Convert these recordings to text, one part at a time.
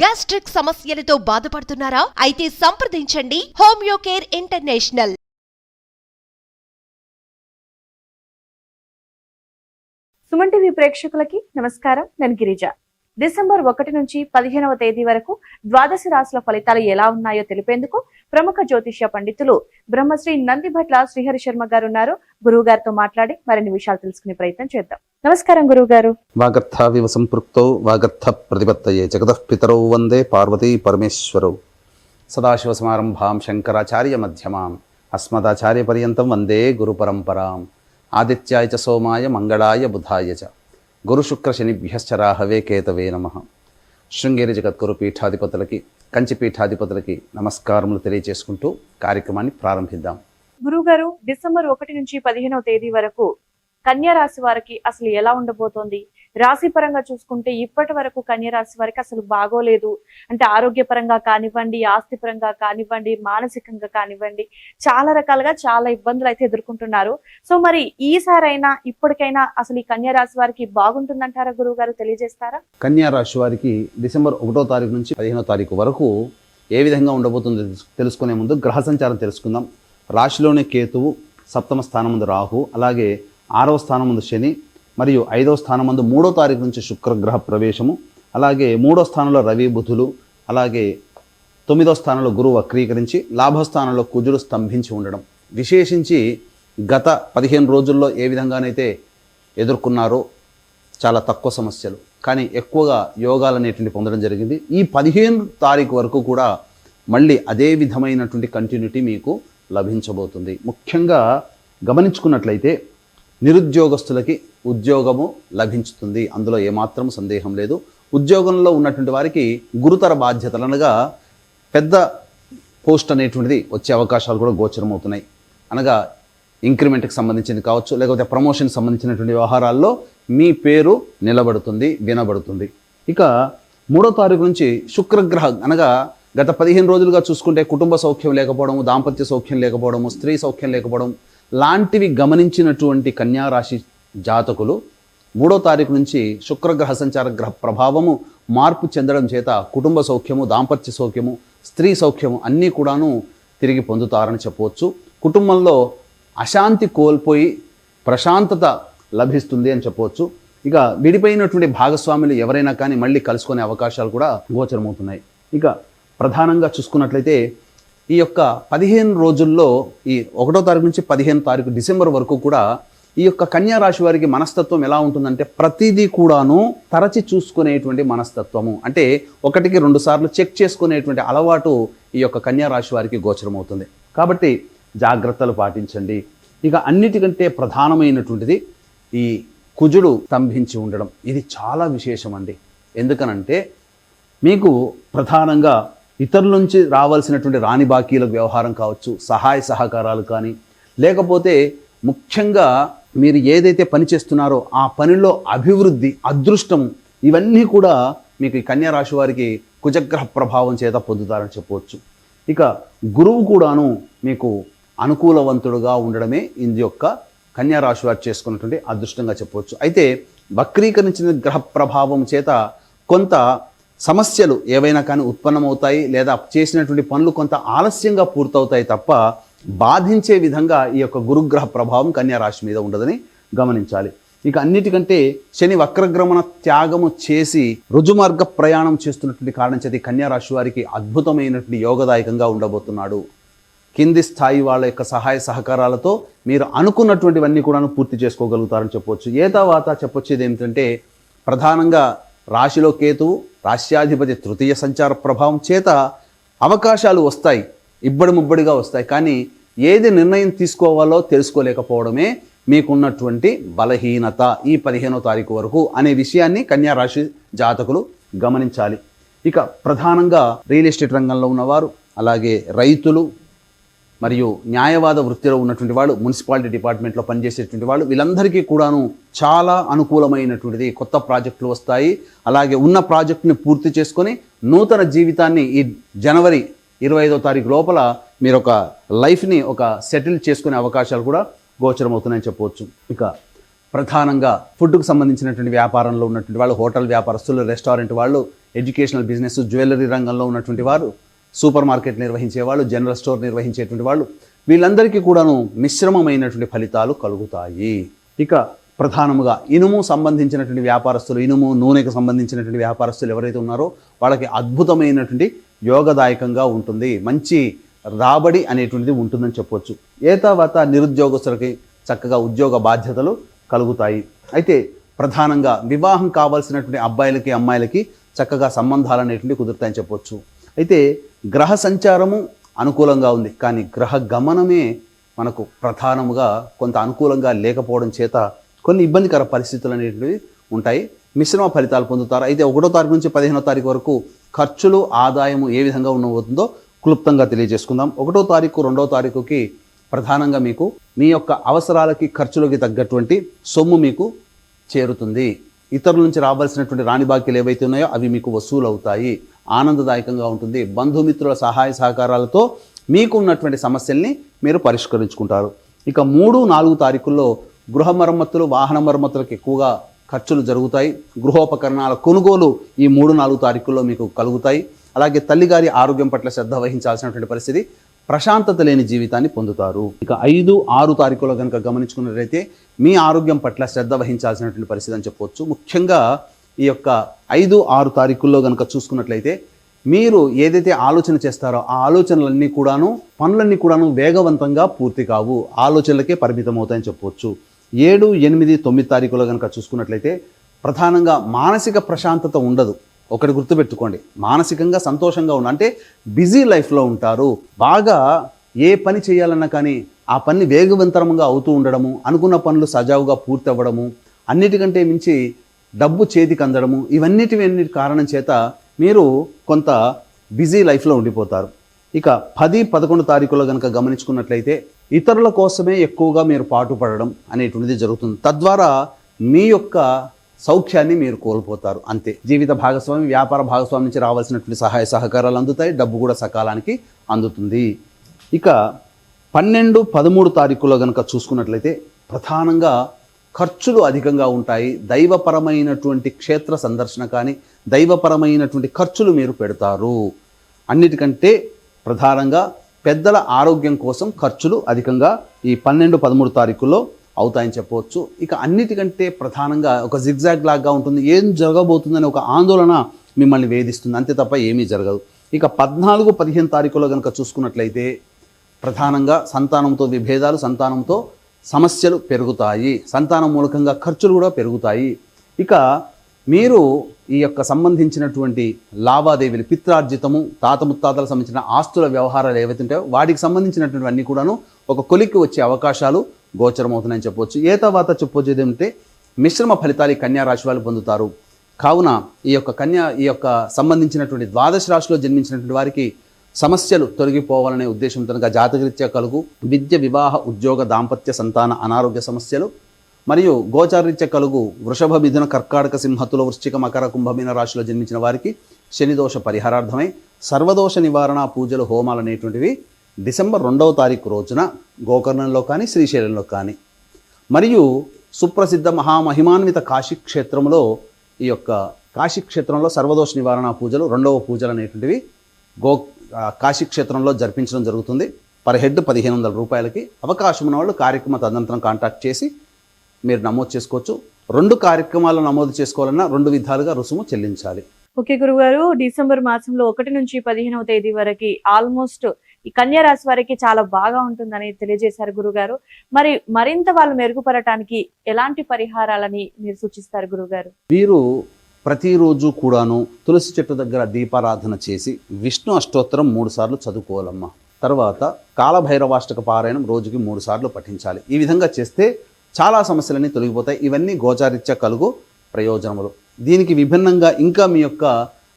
Gastric సమస్యలతో బాధపడుతున్నారా? అయితే సంప్రదించండి homeo care international. Suman TV ప్రేక్షకులకి నమస్కారం. నేను గిరిజ. డిసెంబర్ 1 నుంచి 15వ తేదీ వరకు ద్వాదశ రాశుల ఫలితాలు ఎలా ఉన్నాయో తెలిపేందుకు ప్రముఖ జ్యోతిష్య పండితులు బ్రహ్మశ్రీ నందిభట్ల శ్రీహరి శర్మ గారు ఉన్నారు. గురువు గారితో మాట్లాడి మరిన్ని విషయాలు తెలుసుకునే ప్రయత్నం చేద్దాం. నమస్కారం గురువు గారు. వాగర్థావివ సంపృక్తో వాగర్థ ప్రతిపత్తయే జగతః పితరౌ వందే పార్వతీ పరమేశ్వరౌ. సదాశివ సమారంభాం శంకరాచార్య మధ్యమాం అస్మదాచార్య పర్యంతం వందే గురు పరంపరాం. ఆదిత్యాయ చ సోమాయ మంగళాయ బుధాయ చ గురు శుక్ర శనిభ్యశ్చ రాహవే కేతవే నమః. శృంగేరి జగద్గురు పీఠాధిపతులకి, కంచి పీఠాధిపతులకి నమస్కారములు తెలియజేసుకుంటూ కార్యక్రమాన్ని ప్రారంభిద్దాం. గురువుగారు, డిసెంబర్ 1 నుంచి 15వ తేదీ వరకు కన్యా రాశి వారికి అసలు ఎలా ఉండబోతోంది? రాశి పరంగా చూసుకుంటే ఇప్పటి వరకు కన్యా రాశి వారికి అసలు బాగోలేదు. అంటే ఆరోగ్యపరంగా కానివ్వండి, ఆస్తి పరంగా కానివ్వండి, మానసికంగా కానివ్వండి, చాలా రకాలుగా చాలా ఇబ్బందులు అయితే ఎదుర్కొంటున్నారు. సో మరి ఈసారైనా ఇప్పటికైనా అసలు ఈ కన్యా రాశి వారికి బాగుంటుందంటారా గురువు గారు? తెలియజేస్తారా? కన్యా రాశి వారికి డిసెంబర్ 1వ తారీఖు నుంచి 15వ తారీఖు వరకు ఏ విధంగా ఉండబోతుందో తెలుసుకునే ముందు గ్రహ సంచారం తెలుసుకుందాం. రాశిలోనే కేతువు, సప్తమ స్థానం ముందు రాహు, అలాగే 6వ స్థానం ముందు శని, మరియు 5వ స్థానం ముందు 3వ తారీఖు నుంచి శుక్రగ్రహ ప్రవేశము, అలాగే 3వ స్థానంలో రవి బుధులు, అలాగే 9వ స్థానంలో గురువు వక్రీకరించి లాభస్థానంలో కుజుడు స్తంభించి ఉండడం. విశేషించి గత 15 రోజుల్లో ఏ విధంగానైతే ఎదుర్కొన్నారో చాలా తక్కువ సమస్యలు, కానీ ఎక్కువగా యోగాలు అనేటువంటి పొందడం జరిగింది. ఈ 15 తారీఖు వరకు కూడా మళ్ళీ అదే విధమైనటువంటి కంటిన్యూటీ మీకు లభించబోతుంది. ముఖ్యంగా గమనించుకున్నట్లయితే నిరుద్యోగస్తులకి ఉద్యోగము లభించుతుంది, అందులో ఏమాత్రం సందేహం లేదు. ఉద్యోగంలో ఉన్నటువంటి వారికి గురుతర బాధ్యతలు అనగా పెద్ద పోస్ట్ అనేటువంటిది వచ్చే అవకాశాలు కూడా గోచరమవుతున్నాయి. అనగా ఇంక్రిమెంట్కి సంబంధించింది కావచ్చు, లేకపోతే ప్రమోషన్ సంబంధించినటువంటి వ్యవహారాల్లో మీ పేరు నిలబడుతుంది, వినబడుతుంది. ఇక 3వ తారీఖు నుంచి శుక్రగ్రహం అనగా గత 15 రోజులుగా చూసుకుంటే కుటుంబ సౌఖ్యం లేకపోవడము, దాంపత్య సౌఖ్యం లేకపోవడము, స్త్రీ సౌఖ్యం లేకపోవడం లాంటివి గమనించినటువంటి కన్యారాశి జాతకులు 3వ తారీఖు నుంచి శుక్రగ్రహ సంచార గ్రహ ప్రభావము మార్పు చెందడం చేత కుటుంబ సౌఖ్యము, దాంపత్య సౌఖ్యము, స్త్రీ సౌఖ్యము అన్నీ కూడాను తిరిగి పొందుతారని చెప్పవచ్చు. కుటుంబంలో అశాంతి కోల్పోయి ప్రశాంతత లభిస్తుంది అని చెప్పవచ్చు. ఇక విడిపోయినటువంటి భాగస్వాములు ఎవరైనా కానీ మళ్ళీ కలుసుకునే అవకాశాలు కూడా గోచరమవుతున్నాయి. ఇక ప్రధానంగా చూసుకున్నట్లయితే ఈ యొక్క 15 రోజుల్లో ఈ 1వ తారీఖు నుంచి 15వ తారీఖు డిసెంబర్ వరకు కూడా ఈ యొక్క కన్యా రాశి వారికి మనస్తత్వం ఎలా ఉంటుందంటే ప్రతిదీ కూడాను తరచి చూసుకునేటువంటి మనస్తత్వము, అంటే 1కి 2 సార్లు చెక్ చేసుకునేటువంటి అలవాటు ఈ యొక్క కన్యా రాశి వారికి గోచరమవుతుంది. కాబట్టి జాగ్రత్తలు పాటించండి. ఇక అన్నిటికంటే ప్రధానమైనటువంటిది ఈ కుజుడు స్తంభించి ఉండడం, ఇది చాలా విశేషం అండి. ఎందుకనంటే మీకు ప్రధానంగా ఇతరుల నుంచి రావాల్సినటువంటి రాని బాకీలకు వ్యవహారం కావచ్చు, సహాయ సహకారాలు కానీ, లేకపోతే ముఖ్యంగా మీరు ఏదైతే పని చేస్తున్నారో ఆ పనిలో అభివృద్ధి, అదృష్టం, ఇవన్నీ కూడా మీకు ఈ కన్యా రాశి వారికి కుజగ్రహ ప్రభావం చేత పొందుతారని చెప్పవచ్చు. ఇక గురువు కూడాను మీకు అనుకూలవంతుడుగా ఉండడమే ఇది యొక్క కన్యా రాశి వారు చేసుకున్నటువంటి అదృష్టంగా చెప్పవచ్చు. అయితే వక్రీకరించిన గ్రహ ప్రభావం చేత కొంత సమస్యలు ఏవైనా కానీ ఉత్పన్నమవుతాయి, లేదా చేసినటువంటి పనులు కొంత ఆలస్యంగా పూర్తవుతాయి తప్ప బాధించే విధంగా ఈ యొక్క గురుగ్రహ ప్రభావం కన్యా రాశి మీద ఉండదని గమనించాలి. ఇక అన్నిటికంటే శని వక్రగ్రమణ త్యాగము చేసి రుజుమార్గ ప్రయాణం చేస్తున్నటువంటి కారణం చేతి కన్యా రాశి వారికి అద్భుతమైనటువంటి యోగదాయకంగా ఉండబోతున్నాడు. కింది స్థాయి వాళ్ళ యొక్క సహాయ సహకారాలతో మీరు అనుకున్నటువంటివన్నీ కూడా పూర్తి చేసుకోగలుగుతారని చెప్పవచ్చు. తర్వాత చెప్పొచ్చేది ఏమిటంటే ప్రధానంగా రాశిలో కేతువు, రాశ్యాధిపతి తృతీయ సంచార ప్రభావం చేత అవకాశాలు వస్తాయి, ఇబ్బడి ముబ్బడిగా వస్తాయి, కానీ ఏది నిర్ణయం తీసుకోవాలో తెలుసుకోలేకపోవడమే మీకున్నటువంటి బలహీనత ఈ 15వ తారీఖు వరకు అనే విషయాన్ని కన్యా రాశి జాతకులు గమనించాలి. ఇక ప్రధానంగా రియల్ ఎస్టేట్ రంగంలో ఉన్నవారు, అలాగే రైతులు, మరియు న్యాయవాద వృత్తిలో ఉన్నటువంటి వాళ్ళు, మున్సిపాలిటీ డిపార్ట్మెంట్లో పనిచేసేటువంటి వాళ్ళు, వీళ్ళందరికీ కూడాను చాలా అనుకూలమైనటువంటిది. కొత్త ప్రాజెక్టులు వస్తాయి, అలాగే ఉన్న ప్రాజెక్టుని పూర్తి చేసుకొని నూతన జీవితాన్ని ఈ జనవరి 25వ తారీఖు లోపల మీరు ఒక లైఫ్ని ఒక సెటిల్ చేసుకునే అవకాశాలు కూడా గోచరమవుతున్నాయని చెప్పవచ్చు. ఇక ప్రధానంగా ఫుడ్కు సంబంధించినటువంటి వ్యాపారంలో ఉన్నటువంటి వాళ్ళు, హోటల్ వ్యాపారస్తులు, రెస్టారెంట్ వాళ్ళు ఎడ్యుకేషనల్ బిజినెస్, జ్యువెలరీ రంగంలో ఉన్నటువంటి వారు, సూపర్ మార్కెట్ నిర్వహించే వాళ్ళు, జనరల్ స్టోర్ నిర్వహించేటువంటి వాళ్ళు, వీళ్ళందరికీ కూడాను మిశ్రమమైనటువంటి ఫలితాలు కలుగుతాయి. ఇక ప్రధానముగా ఇనుము సంబంధించినటువంటి వ్యాపారస్తులు, ఇనుము నూనెకు సంబంధించినటువంటి వ్యాపారస్తులు ఎవరైతే ఉన్నారో వాళ్ళకి అద్భుతమైనటువంటి యోగదాయకంగా ఉంటుంది. మంచి రాబడి అనేటువంటిది ఉంటుందని చెప్పొచ్చు. తర్వాత నిరుద్యోగస్తులకి చక్కగా ఉద్యోగ బాధ్యతలు కలుగుతాయి. అయితే ప్రధానంగా వివాహం కావాల్సినటువంటి అబ్బాయిలకి అమ్మాయిలకి చక్కగా సంబంధాలు అనేటువంటివి కుదురుతాయని చెప్పొచ్చు. అయితే గ్రహ సంచారము అనుకూలంగా ఉంది, కానీ గ్రహ గమనమే మనకు ప్రధానముగా కొంత అనుకూలంగా లేకపోవడం చేత కొన్ని ఇబ్బందికర పరిస్థితులు అనేటివి ఉంటాయి. మిశ్రమ ఫలితాలు పొందుతారు. అయితే 1వ తారీఖు నుంచి 15వ తారీఖు వరకు ఖర్చులు, ఆదాయము ఏ విధంగా ఉండబోతుందో క్లుప్తంగా తెలియజేసుకుందాం. 1వ తారీఖు 2వ తారీఖుకి ప్రధానంగా మీకు మీ యొక్క అవసరాలకి, ఖర్చులకి తగ్గటువంటి సొమ్ము మీకు చేరుతుంది. ఇతరుల నుంచి రావాల్సినటువంటి రాని బాకీలు ఏవైతే ఉన్నాయో అవి మీకు వసూలు అవుతాయి. ఆనందదాయకంగా ఉంటుంది. బంధుమిత్రుల సహాయ సహకారాలతో మీకు ఉన్నటువంటి సమస్యల్ని మీరు పరిష్కరించుకుంటారు. ఇక 3, 4 తారీఖుల్లో గృహ మరమ్మతులు, వాహన మరమ్మతులకు ఎక్కువగా ఖర్చులు జరుగుతాయి. గృహోపకరణాల కొనుగోలు ఈ 3, 4 తారీఖుల్లో మీకు కలుగుతాయి. అలాగే తల్లిగారి ఆరోగ్యం పట్ల శ్రద్ధ వహించాల్సినటువంటి పరిస్థితి, ప్రశాంతత లేని జీవితాన్ని పొందుతారు. ఇక 5, 6 తారీఖులో కనుక గమనించుకున్నట్లయితే మీ ఆరోగ్యం పట్ల శ్రద్ధ వహించాల్సినటువంటి పరిస్థితి అని చెప్పవచ్చు. ముఖ్యంగా ఈ యొక్క 5, 6 తారీఖుల్లో కనుక చూసుకున్నట్లయితే మీరు ఏదైతే ఆలోచన చేస్తారో ఆ ఆలోచనలన్నీ కూడాను, పనులన్నీ కూడాను వేగవంతంగా పూర్తి కావు, ఆలోచనలకే పరిమితం అవుతాయని చెప్పవచ్చు. 7, 8, 9 తారీఖులో కనుక చూసుకున్నట్లయితే ప్రధానంగా మానసిక ప్రశాంతత ఉండదు. ఒకటి గుర్తుపెట్టుకోండి, మానసికంగా సంతోషంగా అంటే బిజీ లైఫ్లో ఉంటారు. బాగా ఏ పని చేయాలన్నా కానీ ఆ పని వేగవంతంగా అవుతూ ఉండడము, అనుకున్న పనులు సజావుగా పూర్తి అవ్వడము, అన్నిటికంటే మించి డబ్బు చేతికి అందడము, ఇవన్నిటి కారణం చేత మీరు కొంత బిజీ లైఫ్లో ఉండిపోతారు. ఇక 10, 11 తారీఖులో కనుక గమనించుకున్నట్లయితే ఇతరుల కోసమే ఎక్కువగా మీరు పాటుపడడం అనేటువంటిది జరుగుతుంది. తద్వారా మీ యొక్క సౌఖ్యాన్ని మీరు కోల్పోతారు. అంతే. జీవిత భాగస్వామి, వ్యాపార భాగస్వామి నుంచి రావాల్సినటువంటి సహాయ సహకారాలు అందుతాయి. డబ్బు కూడా సకాలానికి అందుతుంది. ఇక 12, 13 తారీఖులో కనుక చూసుకున్నట్లయితే ప్రధానంగా ఖర్చులు అధికంగా ఉంటాయి. దైవపరమైనటువంటి క్షేత్ర సందర్శన కానీ, దైవపరమైనటువంటి ఖర్చులు మీరు పెడతారు. అన్నిటికంటే ప్రధానంగా పెద్దల ఆరోగ్యం కోసం ఖర్చులు అధికంగా ఈ 12, 13 తారీఖుల్లో అవుతాయని చెప్పవచ్చు. ఇక అన్నిటికంటే ప్రధానంగా ఒక జిగ్జాగ్ లాగా ఉంటుంది. ఏం జరగబోతుందని ఒక ఆందోళన మిమ్మల్ని వేధిస్తుంది, అంతే తప్ప ఏమీ జరగదు. ఇక 14, 15 తారీఖులో కనుక చూసుకున్నట్లయితే ప్రధానంగా సంతానంతో విభేదాలు, సంతానంతో సమస్యలు పెరుగుతాయి. సంతానం మూలకంగా ఖర్చులు కూడా పెరుగుతాయి. ఇక మీరు ఈ యొక్క సంబంధించినటువంటి లావాదేవీలు, పిత్రార్జితము, తాత ముత్తాతలకు సంబంధించిన ఆస్తుల వ్యవహారాలు ఏవైతే ఉంటాయో వాటికి సంబంధించినటువంటి అన్నీ కూడాను ఒక కొలిక్కి వచ్చే అవకాశాలు గోచరమవుతున్నాయని చెప్పవచ్చు. తర్వాత చెప్పొచ్చేది ఏమంటే మిశ్రమ ఫలితాలు ఈ కన్యా రాశి వాళ్ళు పొందుతారు. కావున ఈ యొక్క సంబంధించినటువంటి ద్వాదశ రాశిలో జన్మించినటువంటి వారికి సమస్యలు తొలగిపోవాలనే ఉద్దేశంతో జాతకరీత్యా కలుగు విద్య, వివాహ, ఉద్యోగ, దాంపత్య, సంతాన, అనారోగ్య సమస్యలు మరియు గోచారరీత్యా కలుగు వృషభ, మిథున, కర్కాటక, సింహతుల, వృశ్చిక, మకర, కుంభమీన రాశిలో జన్మించిన వారికి శనిదోష పరిహారార్థమై సర్వదోష నివారణ పూజలు, హోమాలు అనేటువంటివి డిసెంబర్ 2వ తారీఖు రోజున గోకర్ణంలో కానీ, శ్రీశైలంలో కానీ, మరియు సుప్రసిద్ధ మహామహిమాన్విత కాశీక్షేత్రంలో ఈ యొక్క కాశీక్షేత్రంలో సర్వదోష నివారణ పూజలు, 2వ పూజలు అనేటువంటివి కాశీక్షేత్రంలో జరిపించడం జరుగుతుంది. పర్ హెడ్ 1500 రూపాయలకి. అవకాశం ఉన్న వాళ్ళు కార్యక్రమ తదనంతరం కాంటాక్ట్ చేసి మీరు నమోదు చేసుకోవచ్చు. 2 కార్యక్రమాలు నమోదు చేసుకోవాలన్నా 2 విధాలుగా రుసుము చెల్లించాలి. ఓకే గురుగారు, డిసెంబర్ మాసంలో 1 నుంచి 15వ తేదీ వరకు ఆల్మోస్ట్ ఈ కన్యా రాశి వారికి చాలా బాగా ఉంటుందని తెలియజేశారు గురుగారు. మరి మరింత వాళ్ళు మెరుగుపడటానికి ఎలాంటి పరిహారాలని మీరు సూచిస్తారు గురుగారు? వీరు ప్రతిరోజు కూడాను తులసి చెట్టు దగ్గర దీపారాధన చేసి విష్ణు అష్టోత్తరం 3 సార్లు చదువుకోవాలమ్మా. తర్వాత కాలభైరవాష్టక పారాయణం రోజుకి 3 సార్లు పఠించాలి. ఈ విధంగా చేస్తే చాలా సమస్యలన్నీ తొలగిపోతాయి. ఇవన్నీ గోచారీత్యా కలుగు ప్రయోజనములు. దీనికి విభిన్నంగా ఇంకా మీ యొక్క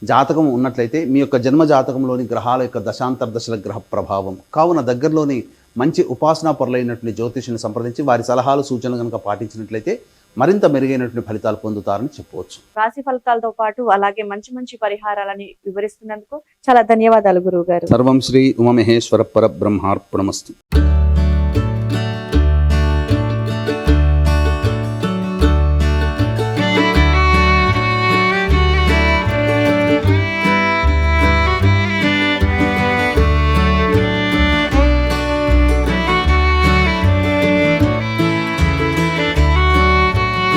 జాతకం ఉన్నట్లయితే మీ యొక్క జన్మ జాతకంలోని గ్రహాల యొక్క దశాంతర్దశల గ్రహ ప్రభావం కావున దగ్గరలోని మంచి ఉపాసనా పరులైనటువంటి జ్యోతిషుని సంప్రదించి వారి సలహాలు, సూచనలు కనుక పాటించినట్లయితే మరింత మెరుగైనటువంటి ఫలితాలు పొందుతారని చెప్పవచ్చు. రాశి ఫలితాలతో పాటు అలాగే మంచి మంచి పరిహారాలని వివరిస్తున్నందుకు చాలా ధన్యవాదాలు గురువు గారు. సర్వం శ్రీ ఉమామహేశ్వర పరబ్రహ్మార్పణమస్తు.